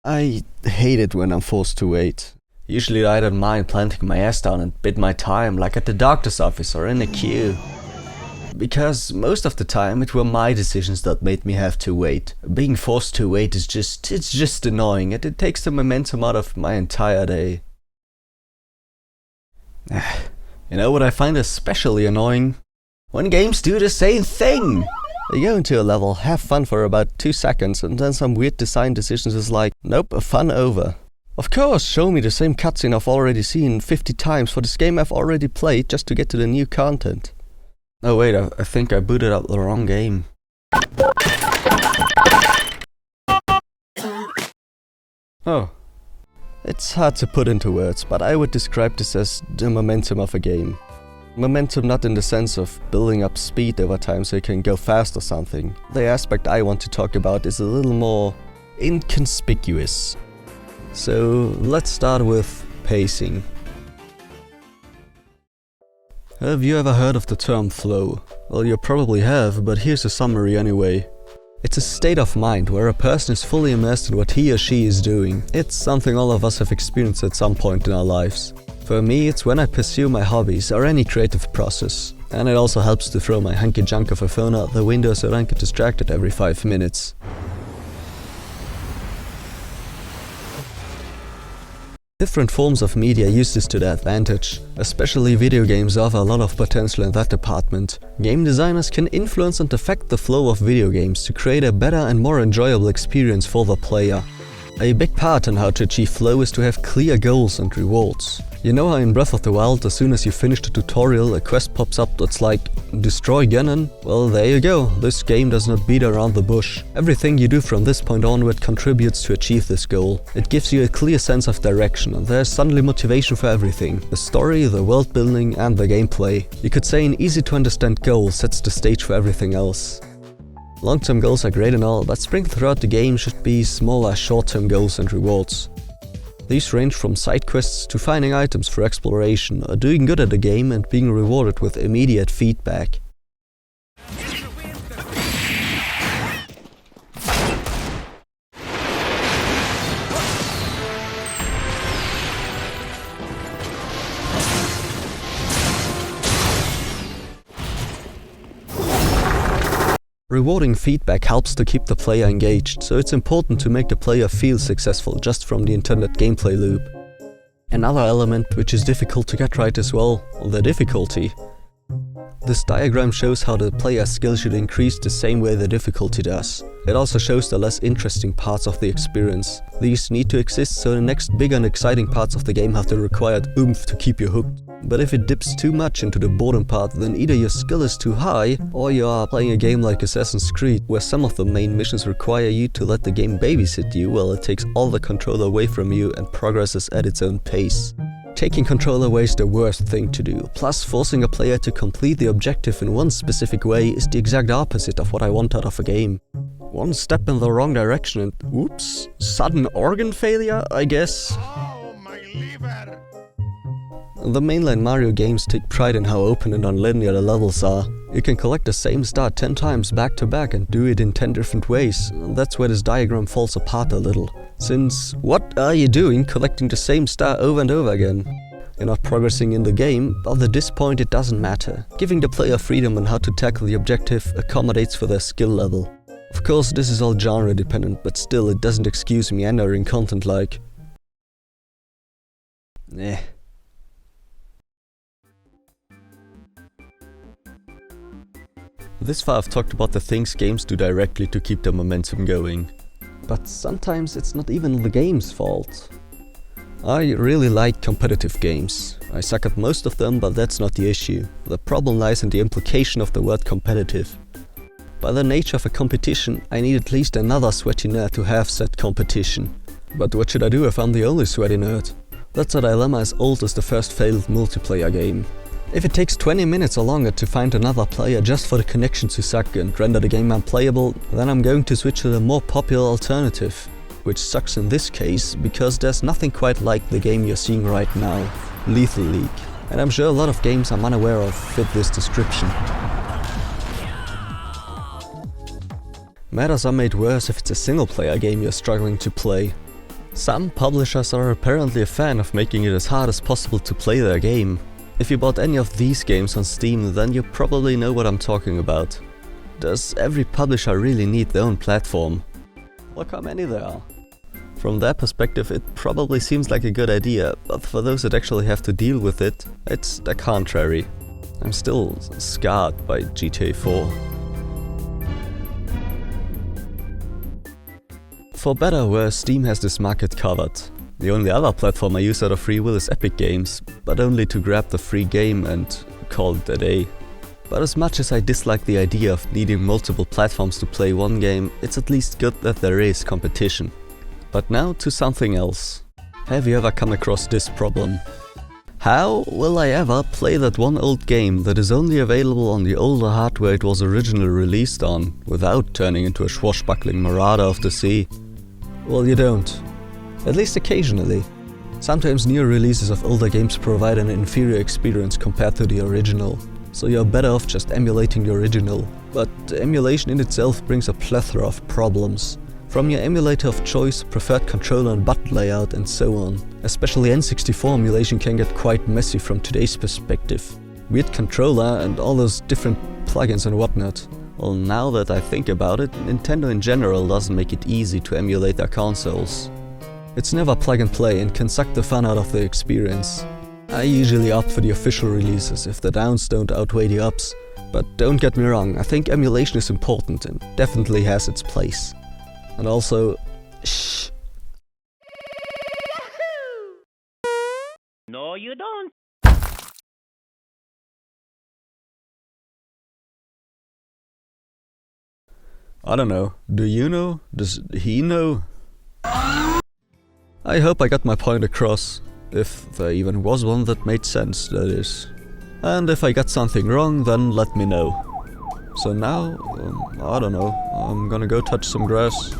I hate it when I'm forced to wait. Usually I don't mind planting my ass down and bid my time, like at the doctor's office or in a queue. Because most of the time it were my decisions that made me have to wait. Being forced to wait is just annoying, and it takes the momentum out of my entire day. You know what I find especially annoying? When games do the same thing! You go into a level, have fun for about 2 seconds, and then some weird design decisions is like, nope, fun over. Of course, show me the same cutscene I've already seen 50 times for this game I've already played just to get to the new content. Oh wait, I think I booted up the wrong game. Oh. It's hard to put into words, but I would describe this as the momentum of a game. Momentum not in the sense of building up speed over time so you can go fast or something. The aspect I want to talk about is a little more inconspicuous. So let's start with pacing. Have you ever heard of the term flow? Well, you probably have, but here's a summary anyway. It's a state of mind where a person is fully immersed in what he or she is doing. It's something all of us have experienced at some point in our lives. For me, it's when I pursue my hobbies or any creative process. And it also helps to throw my hunky junk of a phone out the window so I don't get distracted every 5 minutes. Different forms of media use this to their advantage. Especially video games offer a lot of potential in that department. Game designers can influence and affect the flow of video games to create a better and more enjoyable experience for the player. A big part in how to achieve flow is to have clear goals and rewards. You know how in Breath of the Wild, as soon as you finish the tutorial, a quest pops up that's like, destroy Ganon? Well, there you go, this game does not beat around the bush. Everything you do from this point onward contributes to achieve this goal. It gives you a clear sense of direction, and there's suddenly motivation for everything. The story, the world building, and the gameplay. You could say an easy to understand goal sets the stage for everything else. Long-term goals are great and all, but sprinkled throughout the game should be smaller short-term goals and rewards. These range from side quests to finding items for exploration, or doing good at the game and being rewarded with immediate feedback. Rewarding feedback helps to keep the player engaged, so it's important to make the player feel successful just from the intended gameplay loop. Another element which is difficult to get right as well, the difficulty. This diagram shows how the player's skill should increase the same way the difficulty does. It also shows the less interesting parts of the experience. These need to exist so the next big and exciting parts of the game have the required oomph to keep you hooked. But if it dips too much into the boredom part, then either your skill is too high, or you are playing a game like Assassin's Creed, where some of the main missions require you to let the game babysit you while it takes all the control away from you and progresses at its own pace. Taking control away is the worst thing to do, plus forcing a player to complete the objective in one specific way is the exact opposite of what I want out of a game. One step in the wrong direction and oops, sudden organ failure, I guess. Oh, my liver! The mainline Mario games take pride in how open and non-linear the levels are. You can collect the same star 10 times back to back and do it in 10 different ways. That's where this diagram falls apart a little. Since, what are you doing collecting the same star over and over again? You're not progressing in the game, but at this point it doesn't matter. Giving the player freedom on how to tackle the objective accommodates for their skill level. Of course, this is all genre dependent, but still it doesn't excuse meandering content like... eh. This far I've talked about the things games do directly to keep the momentum going. But sometimes it's not even the game's fault. I really like competitive games. I suck at most of them, but that's not the issue. The problem lies in the implication of the word competitive. By the nature of a competition, I need at least another sweaty nerd to have said competition. But what should I do if I'm the only sweaty nerd? That's a dilemma as old as the first failed multiplayer game. If it takes 20 minutes or longer to find another player just for the connection to suck and render the game unplayable, then I'm going to switch to the more popular alternative. Which sucks in this case, because there's nothing quite like the game you're seeing right now, Lethal League. And I'm sure a lot of games I'm unaware of fit this description. Matters are made worse if it's a single player game you're struggling to play. Some publishers are apparently a fan of making it as hard as possible to play their game. If you bought any of these games on Steam, then you probably know what I'm talking about. Does every publisher really need their own platform? Look how many there are. From their perspective, it probably seems like a good idea, but for those that actually have to deal with it, it's the contrary. I'm still scarred by GTA 4. For better or worse, Steam has this market covered. The only other platform I use out of free will is Epic Games, but only to grab the free game and call it a day. But as much as I dislike the idea of needing multiple platforms to play one game, it's at least good that there is competition. But now to something else. Have you ever come across this problem? How will I ever play that one old game that is only available on the older hardware it was originally released on, without turning into a swashbuckling marauder of the sea? Well, you don't. At least occasionally. Sometimes newer releases of older games provide an inferior experience compared to the original, so you're better off just emulating the original. But emulation in itself brings a plethora of problems. From your emulator of choice, preferred controller and button layout, and so on. Especially N64 emulation can get quite messy from today's perspective. Weird controller and all those different plugins and whatnot. Well, now that I think about it, Nintendo in general doesn't make it easy to emulate their consoles. It's never plug and play and can suck the fun out of the experience. I usually opt for the official releases if the downs don't outweigh the ups. But don't get me wrong, I think emulation is important and definitely has its place. And also, shh. No, you don't. I don't know. Do you know? Does he know? I hope I got my point across. If there even was one that made sense, that is. And if I got something wrong, then let me know. So now, I don't know, I'm gonna go touch some grass.